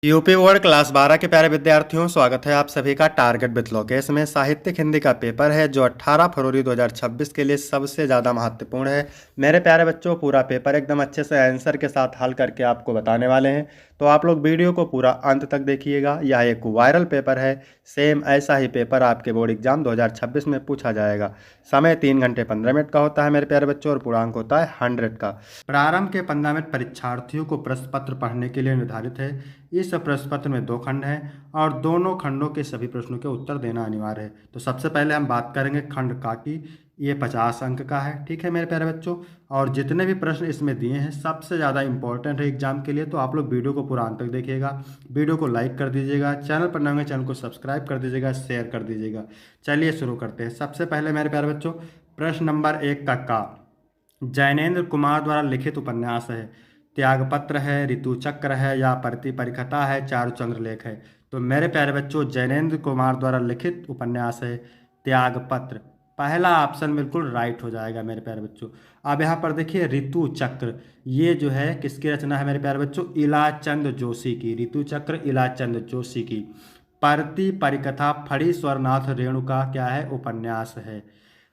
UP board class 12 के प्यारे विद्यार्थियों, स्वागत है आप सभी का टारगेट विथ लोकेश में। साहित्यिक हिंदी का पेपर है जो 18 फरवरी 2026 के लिए सबसे ज़्यादा महत्वपूर्ण है। मेरे प्यारे बच्चों, पूरा पेपर एकदम अच्छे से आंसर के साथ हल करके आपको बताने वाले हैं, तो आप लोग वीडियो को पूरा अंत तक देखिएगा। यह एक वायरल पेपर है। सेम ऐसा ही पेपर आपके बोर्ड एग्जाम 2026 में पूछा जाएगा। समय 3 घंटे 15 मिनट का होता है मेरे प्यारे बच्चों, और पूर्णांक होता है 100 का। प्रारंभ के 15 मिनट परीक्षार्थियों को प्रश्न पत्र पढ़ने के लिए निर्धारित है। इस प्रश्न पत्र में 2 खंड हैं और दोनों खंडों के सभी प्रश्नों के उत्तर देना अनिवार्य है। तो सबसे पहले हम बात करेंगे खंड का की ये 50 अंक का है। ठीक है मेरे प्यारे बच्चों, और जितने भी प्रश्न इसमें दिए हैं सबसे ज़्यादा इंपॉर्टेंट है एग्जाम के लिए, तो आप लोग वीडियो को पूरा अंत तक देखिएगा। वीडियो को लाइक कर दीजिएगा, चैनल पर नए होंगे चैनल को सब्सक्राइब कर दीजिएगा, शेयर कर दीजिएगा। चलिए शुरू करते हैं। सबसे पहले मेरे प्यारे बच्चों, प्रश्न नंबर 1 का जैनेन्द्र कुमार द्वारा लिखित उपन्यास है। त्यागपत्र है, ऋतुचक्र है, या परति परिखता है, चारुचंद्रलेख है। तो मेरे प्यारे बच्चों, जैनेन्द्र कुमार द्वारा लिखित उपन्यास है त्यागपत्र। पहला ऑप्शन बिल्कुल राइट हो जाएगा मेरे प्यारे बच्चों। अब यहाँ पर देखिए ऋतुचक्र, ये जो है किसकी रचना है मेरे प्यारे बच्चों? इलाचंद जोशी की। ऋतुचक्र इलाचंद जोशी की। परति परिकथा फड़ी स्वरनाथ रेणुका क्या है? उपन्यास है।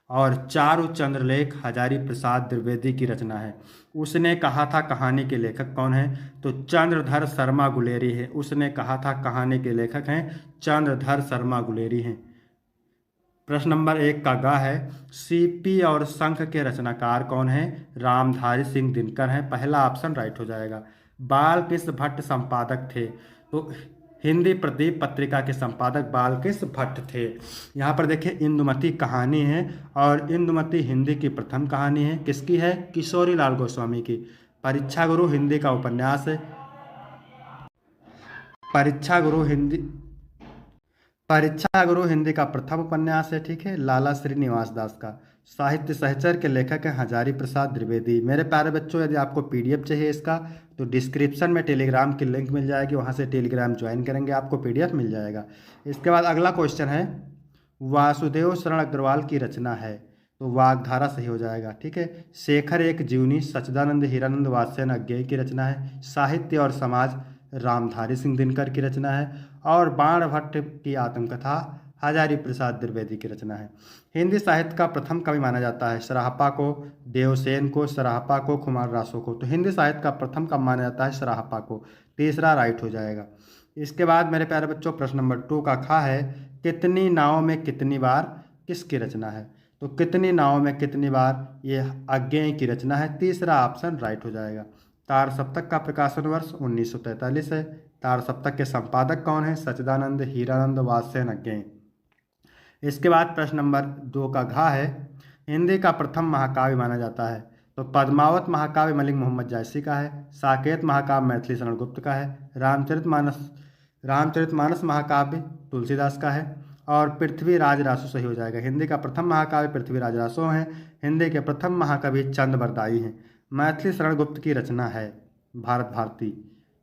और चारु चंद्रलेख हजारी प्रसाद द्विवेदी की रचना है। उसने कहा था कहानी के लेखक कौन है? तो चंद्रधर शर्मा गुलेरी है। उसने कहा था कहानी के लेखक हैं चंद्रधर शर्मा गुलेरी हैं। प्रश्न नंबर 1 का ग है सीपी और शंख के रचनाकार कौन है? रामधारी सिंह दिनकर हैं। पहला ऑप्शन राइट हो जाएगा। बालकृष्ण भट्ट संपादक थे। तो हिंदी प्रदीप पत्रिका के संपादक बालकृष्ण भट्ट थे। यहाँ पर देखिए इंदुमती कहानी है, और इंदुमती हिंदी की प्रथम कहानी है। किसकी है? किशोरी लाल गोस्वामी की। परीक्षा गुरु हिंदी का उपन्यास है। परीक्षा गुरु हिंदी परीक्षा गुरु हिंदी का प्रथम उपन्यास है। ठीक है, लाला श्रीनिवास दास का। साहित्य सहचर के लेखक हैं हजारी प्रसाद द्विवेदी। मेरे प्यारे बच्चों, यदि आपको पीडीएफ चाहिए इसका, तो डिस्क्रिप्शन में टेलीग्राम की लिंक मिल जाएगी, वहां से टेलीग्राम ज्वाइन करेंगे आपको पीडीएफ मिल जाएगा। इसके बाद अगला क्वेश्चन है वासुदेव शरण अग्रवाल की रचना है। तो वाग्धारा सही हो जाएगा। ठीक है, शेखर एक जीवनी सच्चिदानंद हीरानंद वात्स्ययन अज्ञेय की रचना है। साहित्य और समाज रामधारी सिंह दिनकर की रचना है। और बाण भट्ट की आत्मकथा हजारी प्रसाद द्विवेदी की रचना है। हिंदी साहित्य का प्रथम कवि माना जाता है सराहपा को, देवसेन को, सराहपा को, कुमार रासो को। तो हिंदी साहित्य का प्रथम कवि माना जाता है सराहपा को। तीसरा राइट हो जाएगा। इसके बाद मेरे प्यारे बच्चों, प्रश्न नंबर 2 का खा है कितनी नाव में कितनी बार किसकी रचना है? तो कितनी नाव में कितनी बार ये अज्ञेय की रचना है। तीसरा ऑप्शन राइट हो जाएगा। तार सप्तक का प्रकाशन वर्ष 1943 है। तार सप्तक के संपादक कौन है? सच्चिदानंद हीरानंद वात्स्ययन अज्ञेय। इसके बाद प्रश्न नंबर 2 का घा है हिंदी का प्रथम महाकाव्य माना जाता है। तो पद्मावत महाकाव्य मलिक मोहम्मद जायसी का है। साकेत महाकाव्य मैथिली शरण गुप्त का है। रामचरितमानस महाकाव्य तुलसीदास का है। और पृथ्वीराज रासो सही हो जाएगा। हिंदी का प्रथम महाकाव्य पृथ्वीराज रासो हैं। हिंदी के प्रथम महाकवि चंद बरदाई हैं। मैथिली शरण गुप्त की रचना है भारत भारती।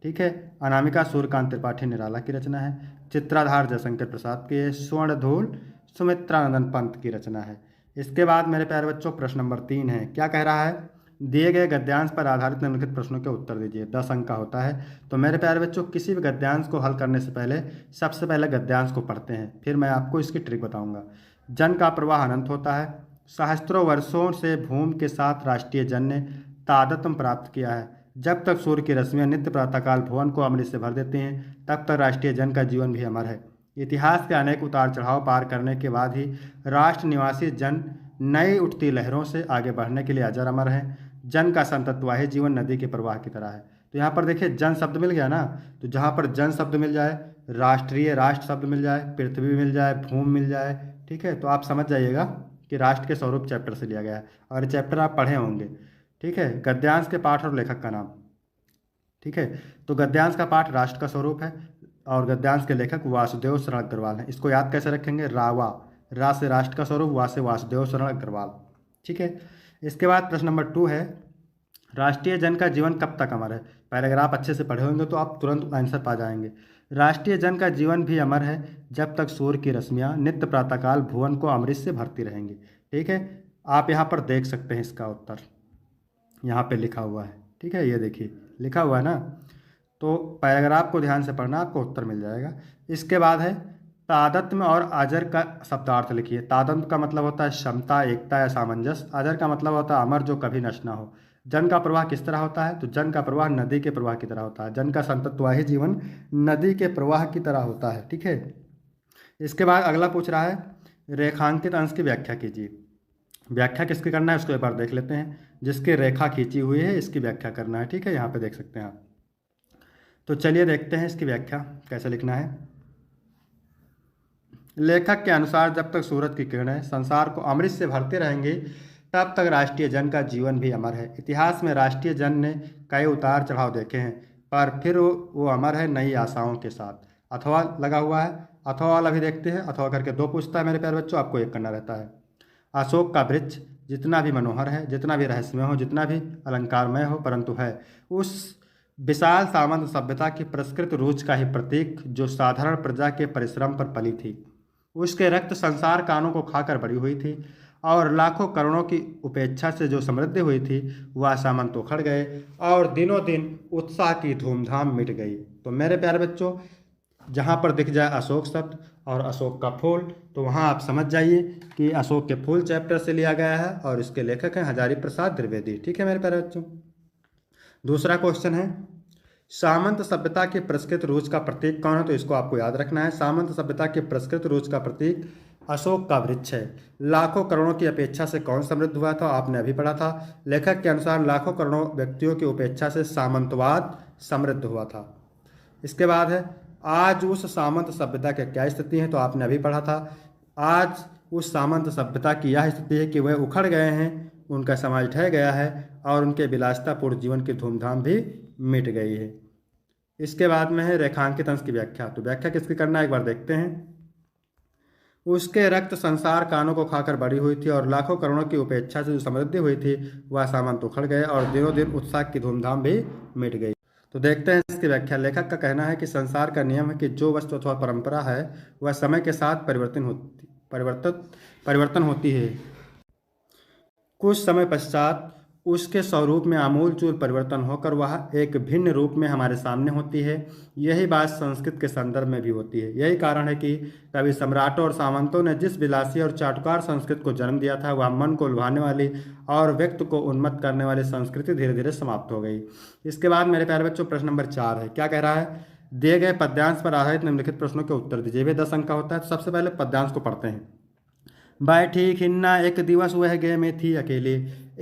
ठीक है, अनामिका सूर्यकांत त्रिपाठी निराला की रचना है। चित्राधार जयशंकर प्रसाद की। स्वर्णधूल सुमित्रानंदन पंत की रचना है। इसके बाद मेरे प्यारे बच्चों, प्रश्न नंबर 3 है। क्या कह रहा है? दिए गए गद्यांश पर आधारित निम्नलिखित प्रश्नों के उत्तर दीजिए। 10 अंक का होता है। तो मेरे प्यारे बच्चों, किसी भी गद्यांश को हल करने से पहले सबसे पहले गद्यांश को पढ़ते हैं, फिर मैं आपको इसकी ट्रिक बताऊंगा। जन का प्रवाह अनंत होता है। सहस्त्रों वर्षों से भूमि के साथ राष्ट्रीय जन ने तादात्म्य प्राप्त किया है। जब तक सूर्य की रश्मियाँ नित्य प्रातःकाल भुवन को अमृत से भर देती हैं, तब तक राष्ट्रीय जन का जीवन भी अमर है। इतिहास के अनेक उतार चढ़ाव पार करने के बाद ही राष्ट्र निवासी जन नई उठती लहरों से आगे बढ़ने के लिए अजर अमर है। जन का संतत्वाही जीवन नदी के प्रवाह की तरह है। तो यहाँ पर देखिए जन शब्द मिल गया ना, तो जहाँ पर जन शब्द मिल जाए, राष्ट्रीय राष्ट्र शब्द मिल जाए, पृथ्वी मिल जाए, भूमि मिल जाए, ठीक है, तो आप समझ जाइएगा कि राष्ट्र के स्वरूप चैप्टर से लिया गया है, और ये चैप्टर आप पढ़े होंगे। ठीक है, गद्यांश के पाठ और लेखक का नाम। ठीक है, तो गद्यांश का पाठ राष्ट्र का स्वरूप है, और गद्यांश के लेखक वासुदेव शरण अग्रवाल हैं। इसको याद कैसे रखेंगे? रावा, रा से राष्ट्र का स्वरूप, वा से वासुदेव शरण अग्रवाल। ठीक है, इसके बाद प्रश्न नंबर 2 है राष्ट्रीय जन का जीवन कब तक अमर है? पहले अगर आप अच्छे से पढ़े होंगे तो आप तुरंत आंसर पा जाएंगे। राष्ट्रीय जन का जीवन भी अमर है जब तक सूर्य की रश्मियाँ नित्य प्रातःकाल भुवन को अमृत से भरती रहेंगी। ठीक है, आप यहाँ पर देख सकते हैं इसका उत्तर, यहाँ पे लिखा हुआ है। ठीक है, ये देखिए लिखा हुआ है ना। तो पैराग्राफ को ध्यान से पढ़ना, आपको उत्तर मिल जाएगा। इसके बाद है तादात्म्य और अजर का शब्दार्थ लिखिए। तादात्म्य का मतलब होता है क्षमता, एकता या सामंजस्य। अजर का मतलब होता है अमर, जो कभी नष्ट ना हो। जन का प्रवाह किस तरह होता है? तो जन का प्रवाह नदी के प्रवाह की तरह होता है। जन का संततवाही जीवन नदी के प्रवाह की तरह होता है। ठीक है। इसके बाद अगला पूछ रहा है रेखांकित अंश की व्याख्या कीजिए। व्याख्या किसकी करना है उसको एक बार देख लेते हैं। जिसकी रेखा खींची हुई है इसकी व्याख्या करना है। ठीक है, यहाँ पे देख सकते हैं आप। तो चलिए देखते हैं इसकी व्याख्या कैसे लिखना है। लेखक के अनुसार जब तक सूरज की किरणें संसार को अमृत से भरते रहेंगी तब तक राष्ट्रीय जन का जीवन भी अमर है। इतिहास में राष्ट्रीय जन ने कई उतार चढ़ाव देखे हैं, पर फिर वो अमर है नई आशाओं के साथ। अथवा लगा हुआ है, अथवा वाला भी देखते हैं। अथवा करके दो पूछता है मेरे प्यारे बच्चों, आपको एक करना रहता है। अशोक का वृक्ष जितना भी मनोहर है, जितना भी रहस्यमय हो, जितना भी अलंकारमय हो, परंतु है उस विशाल सामंत सभ्यता की परिष्कृत रूच का ही प्रतीक, जो साधारण प्रजा के परिश्रम पर पली थी। उसके रक्त संसार कानों को खाकर बड़ी हुई थी, और लाखों करोड़ों की उपेक्षा से जो समृद्धि हुई थी वह सामंत उखड़ गए, और दिनों दिन उत्साह की धूमधाम मिट गई। तो मेरे प्यारे बच्चों, जहाँ पर दिख जाए अशोक शब्द और अशोक का फूल, तो वहाँ आप समझ जाइए कि अशोक के फूल चैप्टर से लिया गया है, और इसके लेखक हैं हजारी प्रसाद द्विवेदी। ठीक है मेरे प्यारे बच्चों। दूसरा क्वेश्चन है सामंत सभ्यता की परिष्कृत रूच का प्रतीक कौन है? तो इसको आपको याद रखना है। सामंत सभ्यता की परिष्कृत रूच का प्रतीक अशोक का वृक्ष है। लाखों करोड़ों की अपेक्षा से कौन समृद्ध हुआ था? आपने अभी पढ़ा था। लेखक के अनुसार लाखों करोड़ों व्यक्तियों की उपेक्षा से सामंतवाद समृद्ध हुआ था। इसके बाद है आज उस सामंत सभ्यता की क्या स्थिति है? तो आपने अभी पढ़ा था। आज उस सामंत सभ्यता की यह स्थिति है कि वह उखड़ गए हैं, उनका समाज ढह गया है, और उनके विलासितापूर्ण जीवन की धूमधाम भी मिट गई है। इसके बाद में है रेखांकित अंश की व्याख्या। तो व्याख्या किसकी करना है एक बार देखते हैं। उसके रक्त संसार कानों को खाकर बड़ी हुई थी, और लाखों करोड़ों की उपेक्षा से जो समृद्धि हुई थी वह सामंत उखड़ गए, और दिनों दिन उत्साह की धूमधाम भी मिट गई। तो देखते हैं इसकी व्याख्या। लेखक का कहना है कि संसार का नियम है कि जो वस्तु अथवा परंपरा है वह समय के साथ परिवर्तन होती है। कुछ समय पश्चात उसके स्वरूप में आमूलचूल परिवर्तन होकर वह एक भिन्न रूप में हमारे सामने होती है। यही बात संस्कृत के संदर्भ में भी होती है। यही कारण है कि कभी सम्राटों और सामंतों ने जिस विलासी और चाटुकार संस्कृत को जन्म दिया था, वह मन को लुभाने वाली और व्यक्ति को उन्मत्त करने वाली संस्कृति धीरे धीरे समाप्त हो गई। इसके बाद मेरे प्यारे बच्चों प्रश्न नंबर 4 है। क्या कह रहा है? दिए गए पद्यांश पर आधारित निम्नलिखित प्रश्नों के उत्तर दीजिए। वे 10 अंक का होता है। तो सबसे पहले पद्यांश को पढ़ते हैं। बैठी खिन्ना एक दिवस वह गए में थी अकेली।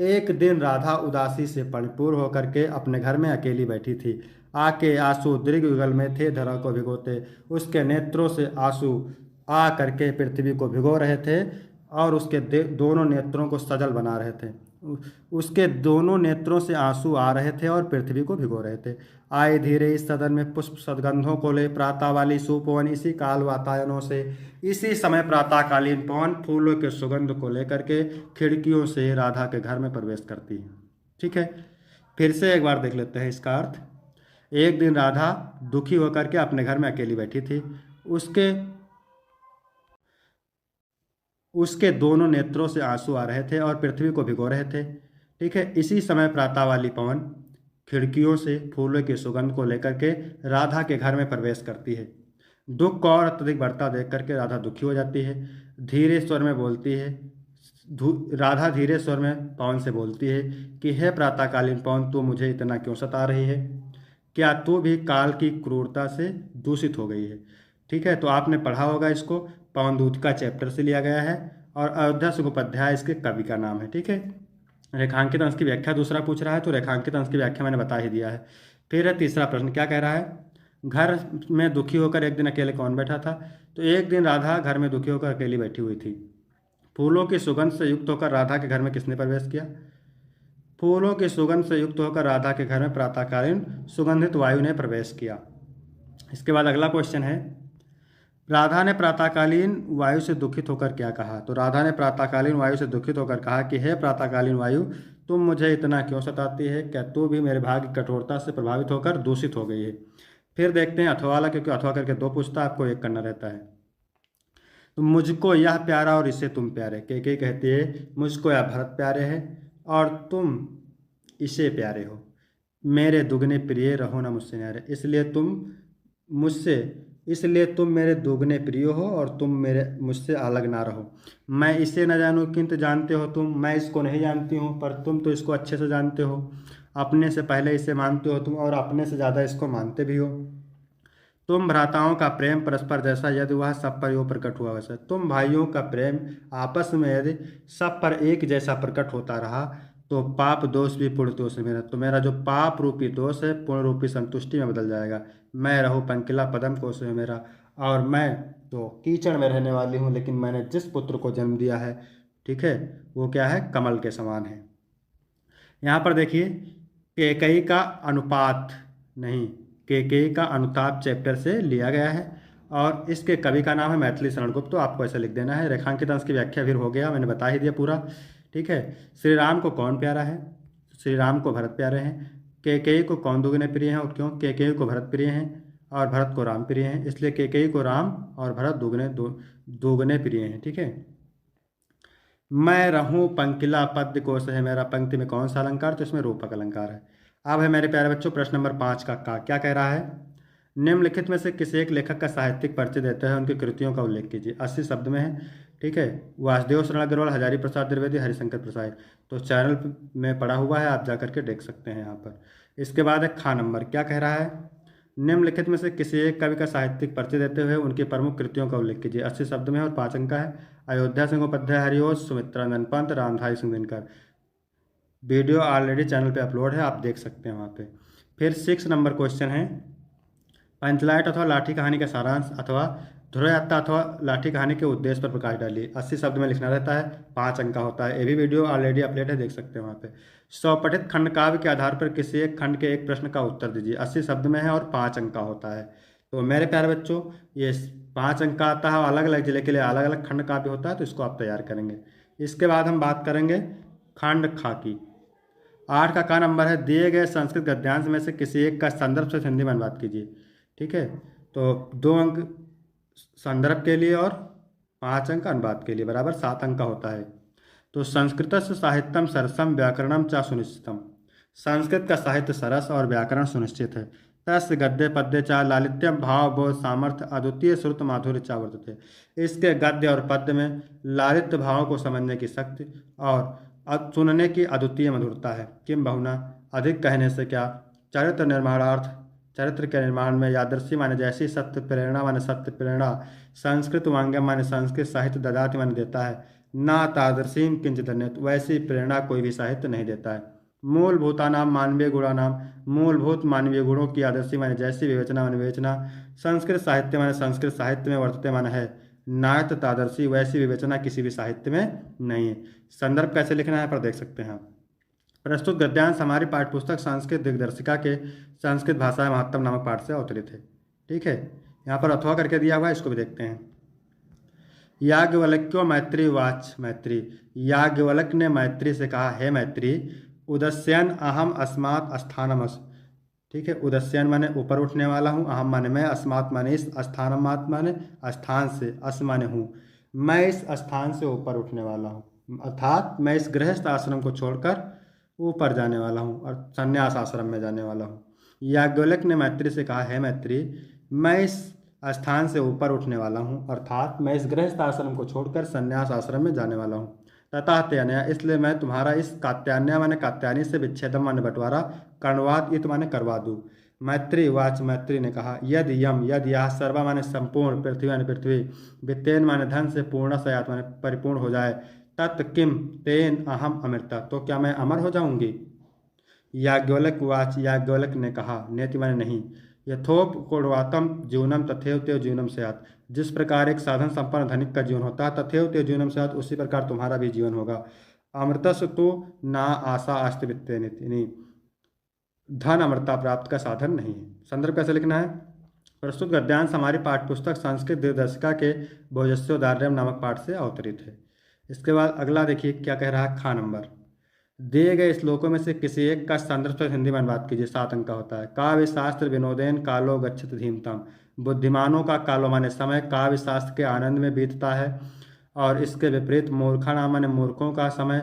एक दिन राधा उदासी से परिपूर्ण होकर के अपने घर में अकेली बैठी थी। आके आंसू दीर्घ युगल में थे धरा को भिगोते। उसके नेत्रों से आंसू आ करके पृथ्वी को भिगो रहे थे, और उसके दोनों नेत्रों को सजल बना रहे थे। उसके दोनों नेत्रों से आंसू आ रहे थे और पृथ्वी को भिगो रहे थे। आए धीरे इस सदन में पुष्प सदगंधों को ले प्रातः वाली सुपवन इसी काल वातायनों से। इसी समय प्रातःकालीन पवन फूलों के सुगंध को लेकर के खिड़कियों से राधा के घर में प्रवेश करती है। ठीक है, फिर से एक बार देख लेते हैं इसका अर्थ। एक दिन राधा दुखी होकर के अपने घर में अकेली बैठी थी। उसके दोनों नेत्रों से आंसू आ रहे थे और पृथ्वी को भिगो रहे थे। ठीक है, इसी समय प्रातः वाली पवन खिड़कियों से फूलों के सुगंध को लेकर के राधा के घर में प्रवेश करती है। दुख को और अत्यधिक बढ़ता देख करके राधा दुखी हो जाती है। धीरे स्वर में बोलती है राधा धीरे स्वर में पवन से बोलती है कि हे प्रातःकालीन पवन, तू मुझे इतना क्यों सता रही है? क्या तू भी काल की क्रूरता से दूषित हो गई है? ठीक है, तो आपने पढ़ा होगा इसको। पवन दूत का चैप्टर से लिया गया है, और अयोध्या सुखोपाध्याय इसके कवि का नाम है। ठीक है, रेखांकित अंश की व्याख्या दूसरा पूछ रहा है, तो रेखांकित अंश की व्याख्या मैंने बता ही दिया है। फिर है तीसरा प्रश्न। क्या कह रहा है? घर में दुखी होकर एक दिन अकेले कौन बैठा था? तो एक दिन राधा घर में दुखी होकर अकेली बैठी हुई थी। फूलों की सुगंध से युक्त होकर राधा के घर में किसने प्रवेश किया? फूलों की सुगंध से युक्त होकर राधा के घर में प्रातःकालीन सुगंधित वायु ने प्रवेश किया। इसके बाद अगला क्वेश्चन है, राधा ने प्रातःकालीन वायु से दुखित होकर क्या कहा? तो राधा ने प्रातःकालीन वायु से दुखित होकर कहा कि हे प्रातःकालीन वायु, तुम मुझे इतना क्यों सताती है? क्या तू भी मेरे भाग्य की कठोरता से प्रभावित होकर दूषित हो गई है? फिर देखते हैं अथवा वाला, क्योंकि अथवा करके दो पूछता है, आपको एक करना रहता है। तो मुझको यह प्यारा और इसे तुम प्यारे। कैकेयी कहती है मुझको यह भरत प्यारे है और तुम इसे प्यारे हो। मेरे दुगने प्रिय रहो ना मुझसे न्यारे, मुझसे इसलिए तुम मेरे दुगने प्रिय हो और तुम मेरे मुझसे अलग ना रहो। मैं इसे न जानूं किंतु जानते हो तुम, मैं इसको नहीं जानती हूँ पर तुम तो इसको अच्छे से जानते हो। अपने से पहले इसे मानते हो तुम और अपने से ज़्यादा इसको मानते भी हो। तुम भ्राताओं का प्रेम परस्पर जैसा यदि वह सब पर योग प्रकट हुआ वैसा, तुम भाइयों का प्रेम आपस में यदि सब पर एक जैसा प्रकट होता रहा तो पाप दोष भी पूर्ण दोष में मेरा, तो मेरा जो पाप रूपी दोष है पूर्ण रूपी संतुष्टि में बदल जाएगा। मैं रहूं पंकिला पदम कोश में मेरा, और मैं तो कीचड़ में रहने वाली हूँ लेकिन मैंने जिस पुत्र को जन्म दिया है, ठीक है, वो क्या है, कमल के समान है। यहाँ पर देखिए केकई का अनुपात नहीं, केकई का अनुताप चैप्टर से लिया गया है और इसके कवि का नाम है मैथिली शरण गुप्त। तो आपको ऐसे लिख देना है। रेखांकित अंश की व्याख्या फिर हो गया, मैंने बता ही दिया पूरा, ठीक है। श्री राम को कौन प्यारा है? श्री राम को भरत प्यारे हैं। केकई को कौन दुगने प्रिय हैं और क्यों? केकई को भरत प्रिय हैं और भरत को राम प्रिय हैं, इसलिए केकई को राम और भरत दुगने प्रिय हैं, ठीक है। मैं रहूं पंकिला पद्य कोश है मेरा, पंक्ति में कौन सा अलंकार? तो इसमें रूपक अलंकार है। अब है मेरे प्यारे बच्चों प्रश्न नंबर 5 का क्या कह रहा है? निम्नलिखित में से किसी एक लेखक का साहित्यिक परिचय देते हैं, उनकी कृतियों का उल्लेख कीजिए। 80 शब्द में है, ठीक है। वासुदेव शरण अग्रवाल, हजारी प्रसाद द्विवेदी, हरिशंकर प्रसाद। तो चैनल में पड़ा हुआ है, आप जाकर के देख सकते हैं यहाँ पर। इसके बाद है खा नंबर, क्या कह रहा है? निम्नलिखित में से किसी एक कवि का साहित्यिक परिचय देते हुए उनकी प्रमुख कृतियों का उल्लेख कीजिए। 80 शब्द में है और 5 अंक का है। अयोध्या सिंह उपाध्याय, हरिओस, Sumitranandan Pant, Ramdhari Singh Dinkar. Video already channel पे अपलोड है, आप देख सकते हैं वहाँ पे। फिर 6 नंबर क्वेश्चन है, पंचलाइट अथवा लाठी कहानी का सारांश अथवा ध्रुव यात्रा अथवा लाठी कहानी के उद्देश्य पर प्रकाश डालिए। 80 शब्द में लिखना रहता है, 5 अंक का होता है। ये भी वीडियो ऑलरेडी अपलोड है, देख सकते हैं वहाँ पे। स्वपठित खंड काव्य के आधार पर किसी एक खंड के एक प्रश्न का उत्तर दीजिए। 80 शब्द में है और 5 अंक का होता है। तो मेरे प्यारे बच्चों, ये 5 अंक का आता है, अलग अलग जिले के लिए अलग अलग खंड काव्य होता है, तो इसको आप तैयार करेंगे। इसके बाद हम बात करेंगे खंड खा की। 8 का नंबर है, दिए गए संस्कृत गद्यांश में से किसी एक का संदर्भ से हिंदी में अनुवाद कीजिए, ठीक है। तो 2 अंक संदर्भ के लिए और 5 अंक अनुवाद के लिए, बराबर 7 अंक का होता है। तो संस्कृतस्य साहित्यम सरसम व्याकरणम चा सुनिश्चितम, संस्कृत का साहित्य सरस और व्याकरण सुनिश्चित है। तस्य गद्य पद्य चा लालित्यम भाव बोध सामर्थ्य अद्वितीय श्रुत माधुर्य चा वर्तते, इसके गद्य और पद्य में लालित्य भाव को समझने की शक्ति और सुनने की अद्वितीय मधुरता है। किम बहुना, अधिक कहने से क्या, चरित्र निर्माणार्थ, चरित्र के निर्माण में यादृशी माने जैसी, सत्य प्रेरणा माने सत्य प्रेरणा, संस्कृत वांग्य माने संस्कृत साहित्य ददाति माने देता है, ना तादृशीम किंचित अन्यत्, वैसी प्रेरणा कोई भी साहित्य नहीं देता है। मूलभूतानाम मानवीय गुणानाम, मूलभूत मानवीय गुणों की आदर्शी माने जैसी, विवेचना माने विवेचना, संस्कृत साहित्य माने संस्कृत साहित्य में वर्तते माने है, नायत तादर्शी, वैसी विवेचना किसी भी साहित्य में नहीं है। संदर्भ कैसे लिखना है पर देख सकते हैं आप। प्रस्तुत गद्यांश हमारी पाठ्यपुस्तक संस्कृत दिग्दर्शिका के संस्कृत भाषा महत्तम नामक पाठ से अवतरित है, ठीक है। यहाँ पर अथवा करके दिया हुआ है, इसको भी देखते हैं। याज्ञवल्क्यो मैत्री वाच, मैत्री, याज्ञवल्क ने मैत्री से कहा, हे मैत्री, उदस्यन अहम अस्मात् स्थानमस, ठीक है। उदस्यन माने ऊपर उठने वाला हूँ, अहम माने मैं, अस्मात् माने इस, स्थानमात् माने स्थान से, अस माने हूँ, मैं इस स्थान से ऊपर उठने वाला हूँ, अर्थात मैं इस गृहस्थ आश्रम को छोड़कर ऊपर जाने वाला हूँ और संन्यास आश्रम में जाने वाला हूँ। याज्ञवल्क्य ने मैत्री से कहा, है मैत्री, मैं इस स्थान से ऊपर उठने वाला हूँ, अर्थात मैं इस गृहस्थ आश्रम को छोड़कर संन्यास आश्रम में जाने वाला हूँ। तथा त्यनया, इसलिए मैं तुम्हारा इस कात्यायन माने कात्यायनी से विच्छेदम माने बंटवारा, कर्णवाद इत माने करवा दूँ। मैत्री वाच, मैत्री ने कहा, यद यम, यद यह, सर्वा माने संपूर्ण, पृथ्वी माने पृथ्वी, वित्तेन माने धन से, पूर्ण सयात माने परिपूर्ण हो जाए, तत् किम तेन अहम अमृता, तो क्या मैं अमर हो जाऊंगी। याज्ञवल्क वाच, याज्ञवल्क ने कहा, नेति माने नहीं, यथोप कोणवातम जीवनम तथैव तेव जीवनम स्यात्, जिस प्रकार एक साधन संपन्न धनिक का जीवन होता है, तथैव तेव जीवनम स्यात्, उसी प्रकार तुम्हारा भी जीवन होगा। अमृतस्य तो ना आशा अस्ति वित्ते नहीं, धन अमृता प्राप्त का साधन नहीं है। संदर्भ कैसे लिखना है? प्रस्तुत गद्यांश हमारी पाठ्यपुस्तक संस्कृत दिग्दर्शिका के भोजस्योदार्यम नामक पाठ से अवतरित है। इसके बाद अगला देखिए क्या कह रहा है, खा नंबर, दिए गए श्लोकों में से किसी एक का संदर्भ से हिंदी में अनुवाद कीजिए। 7 अंक का होता है। काव्य शास्त्र विनोदेन कालो गच्छत धीमताम, बुद्धिमानों का कालो माने समय काव्य शास्त्र के आनंद में बीतता है और इसके विपरीत मूर्खा नाम माने मूर्खों का समय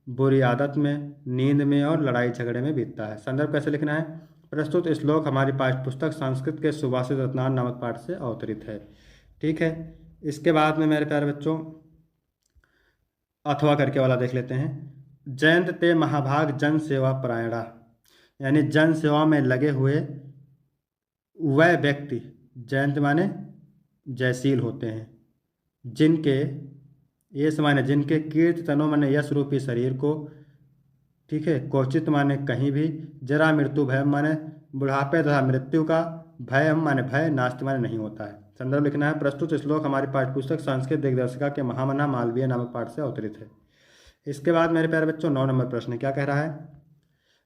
बुरी आदत में, नींद में और लड़ाई झगड़े में बीतता है। संदर्भ कैसे लिखना है? प्रस्तुत श्लोक हमारी पाठ्य पुस्तक संस्कृत के सुभाषित रत्नान नामक पाठ से अवतरित है। ठीक है, इसके बाद में मेरे प्यारे बच्चों अथवा करके वाला देख लेते हैं। जयंत ते महाभाग जन सेवा परायणा, यानी जन सेवा में लगे हुए वह व्यक्ति, जयंत माने जयशील होते हैं, जिनके ये माने जिनके कीर्ति तनो माने यश रूपी शरीर को, ठीक है, क्वचित माने कहीं भी, जरा मृत्यु भय माने बुढ़ापे तथा मृत्यु का, भय माने भय, नास्ति माने नहीं होता है। संदर्भ लिखना है। प्रस्तुत श्लोक हमारी पाठ्यपुस्तक संस्कृत दिग्दर्शिका के महामना मालवीय नामक पाठ से अवतरित है। इसके बाद मेरे प्यारे बच्चों 9 नंबर प्रश्न क्या कह रहा है?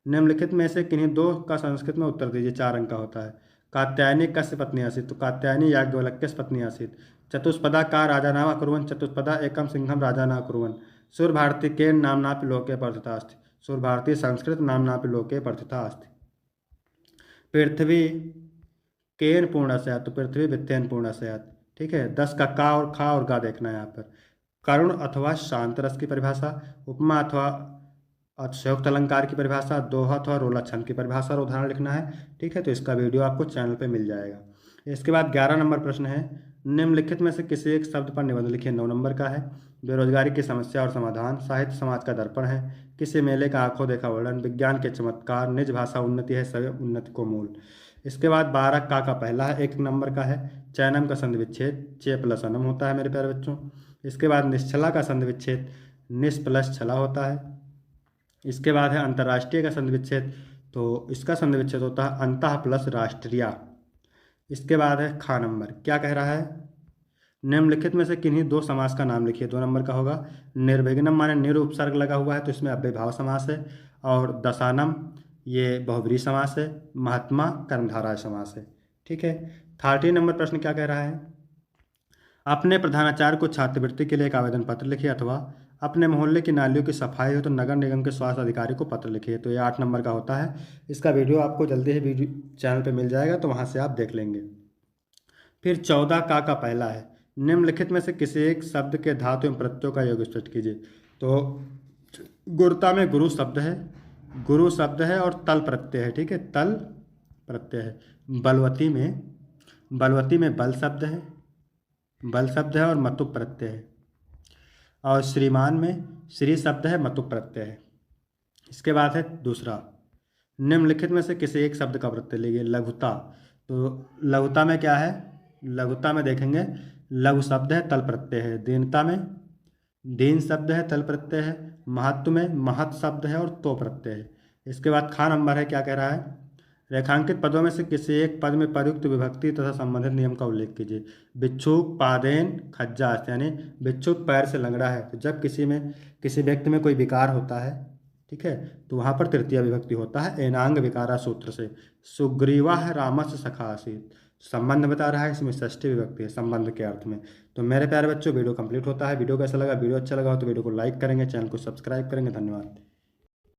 निम्नलिखित में से किन्हीं दो का संस्कृत में उत्तर दीजिए, 4 अंक का होता है। कात्यायनी कस्य पत्नी आसीत, तो कात्यायनी याज्ञवल्क्यस्य पत्नी आसीत। चतुष्पदा का राजा नाम अकुर्वन्, चतुष्पदा एकम सिंहम राजा न अकुर्वन्। सुरभारती के नाम्नापि लोके प्रथिता अस्ति, सुरभारती संस्कृत नाम्नापि लोके प्रथिता अस्ति। पृथ्वी केन पूर्णस्यात्, तो पृथ्वी वित्तेन पूर्णस्यात्। ठीक है, 10 का का और खा और गा देखना है यहाँ पर। करुण अथवा शांत रस की परिभाषा, उपमा अथवा अतिशयोक्त अलंकार की परिभाषा, दोहा अथवा रोला छंद की परिभाषा और उदाहरण लिखना है। ठीक है, तो इसका वीडियो आपको चैनल पे मिल जाएगा। इसके बाद 11 नंबर प्रश्न है, निम्नलिखित में से किसी एक शब्द पर निबंध लिखिए, 9 नंबर का है। बेरोजगारी की समस्या और समाधान, साहित्य समाज का दर्पण है, किसी मेले का आंखों देखा वर्णन, विज्ञान के चमत्कार, निज भाषा उन्नति है सभी उन्नति को मूल। इसके बाद 12 का पहला है, 1 नंबर का है, चैनम का संधि विच्छेद, चे प्लस अनम होता है मेरे प्यारे बच्चों। इसके बाद निश्चला का संधि विच्छेद, निस प्लस छला होता है। इसके बाद है अंतर्राष्ट्रीय का संधि विच्छेद, तो इसका संधि विच्छेद होता है अंतः प्लस राष्ट्रीय। इसके बाद है खा नंबर, क्या कह रहा है? निम्नलिखित में से किन्हीं दो समास का नाम लिखिए, 2 नंबर का होगा। निर्विघ्नम माने निर उपसर्ग लगा हुआ है, तो इसमें अव्ययभाव समास है। और दशानम ये बहुब्रीहि समास है। महात्मा कर्मधारय समास है। ठीक है, 30 नंबर प्रश्न क्या कह रहा है? अपने प्रधानाचार्य को छात्रवृत्ति के लिए एक आवेदन पत्र लिखिए, अथवा अपने मोहल्ले की नालियों की सफाई हो तो नगर निगम के स्वास्थ्य अधिकारी को पत्र लिखिए। तो ये 8 नंबर का होता है। इसका वीडियो आपको जल्दी ही वीडियो चैनल पे मिल जाएगा, तो वहाँ से आप देख लेंगे। फिर 14 का पहला है, निम्नलिखित में से किसी एक शब्द के धातु एवं प्रत्ययों का योग स्पष्ट कीजिए। तो गुरुता में गुरु शब्द है, गुरु शब्द है और तल प्रत्यय है। ठीक है, तल प्रत्यय है। बलवती में बल शब्द है, बल शब्द है और मतु प्रत्यय है। और श्रीमान में श्री शब्द है, मतु प्रत्यय है। इसके बाद है दूसरा, निम्नलिखित में से किसी एक शब्द का प्रत्यय लीजिए। लघुता, तो लघुता में क्या है? लघुता में देखेंगे लघु शब्द है, तल प्रत्यय है। दीनता में दीन शब्द है, तल प्रत्यय है। महत्व में महत शब्द है और तो प्रत्यय है। इसके बाद खा नंबर है, क्या कह रहा है? रेखांकित पदों में से किसी एक पद में प्रयुक्त विभक्ति तथा संबंधित नियम का उल्लेख कीजिए। भिक्षुक पादेन खज्जास्त, यानी भिक्षुक पैर से लंगड़ा है, तो जब किसी व्यक्ति में कोई विकार होता है, ठीक है, तो वहाँ पर तृतीय विभक्ति होता है एनांग विकारा सूत्र से। सुग्रीवाः रामस्य सखा आसीत्, संबंध बता रहा है, इसमें षष्ठी विभक्ति है संबंध के अर्थ में। तो मेरे प्यारे बच्चों वीडियो कंप्लीट होता है। वीडियो कैसा लगा? वीडियो अच्छा लगा हो तो वीडियो को लाइक करेंगे, चैनल को सब्सक्राइब करेंगे। धन्यवाद।